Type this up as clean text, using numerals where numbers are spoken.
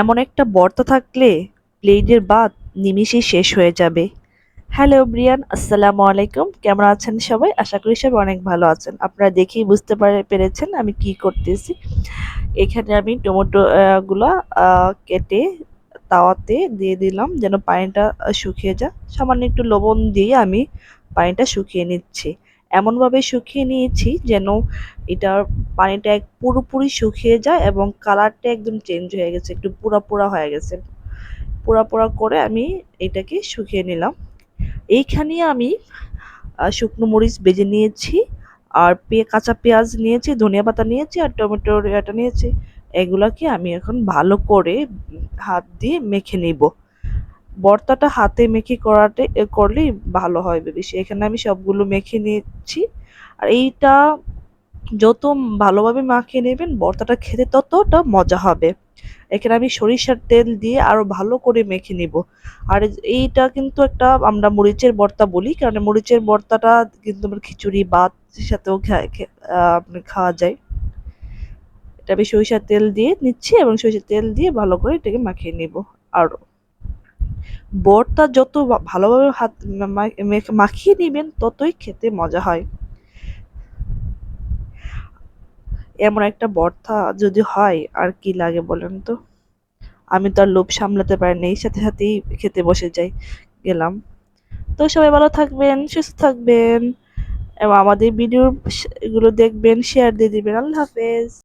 এমন একটা ভর্তা থাকলে প্লেটের ভাত নিমিষেই শেষ হয়ে যাবে। হ্যালো ব্রিয়ান, আসসালামু আলাইকুম। কেমন আছেন সবাই? আশা করি সবাই অনেক ভালো আছেন। আপনারা দেখেই বুঝতে পেরেছেন আমি কি করতেছি। এখানে আমি টমেটো গুলা কেটে তাওয়াতে দিয়ে দিলাম যেন পানিটা শুকিয়ে যায়। সামান্য একটু লবণ দিয়ে আমি পানিটা শুকিয়ে নিচ্ছি। এমনভাবে শুকিয়ে নিয়েছি যেন এটার পানিটা পুরোপুরি শুকিয়ে যায় এবং কালারটা একদম চেঞ্জ হয়ে গেছে, একটু পোড়া পোড়া হয়ে গেছে। পোড়া পোড়া করে আমি এটাকে শুকিয়ে নিলাম। এইখানে আমি শুকনো মরিচ ভেজে নিয়েছি, আর কাঁচা পেঁয়াজ নিয়েছি, ধনিয়া পাতা নিয়েছি, আর টমেটোর এটা নিয়েছি। এগুলাকে আমি এখন ভালো করে হাত দিয়ে মেখে নিব। ভর্তাটা হাতে মেখে করলেই ভালো হয় বেশি। এখানে আমি সবগুলো মেখে নিচ্ছি। আর এইটা যত ভালোভাবে মাখিয়ে নেবেন ভর্তাটা খেতে ততটা মজা হবে। এখানে আমি সরিষার তেল দিয়ে আরো ভালো করে মেখে নিব। আর এইটা কিন্তু একটা আমরা মরিচের ভর্তা বলি, কারণ মরিচের ভর্তাটা কিন্তু আমরা খিচুড়ি ভাত সাথেও খাওয়া যায়। এটা আমি সরিষার তেল দিয়ে নিচ্ছি এবং সরিষার তেল দিয়ে ভালো করে এটাকে মাখিয়ে নিব। আর ভর্তা যত ভালোভাবে হাত মাখিয়ে নিবেন ততই খেতে মজা হয়। এমন একটা ভর্তা যদি হয় আর কি লাগে বলেন তো। আমি তো আর লোভ সামলাতে পারিনি, এই সাথে সাথেই খেতে বসে গেলাম। তো সবাই ভালো থাকবেন, সুস্থ থাকবেন এবং আমাদের ভিডিও এগুলো দেখবেন, শেয়ার দিয়ে দিবেন। আল্লাহ হাফেজ।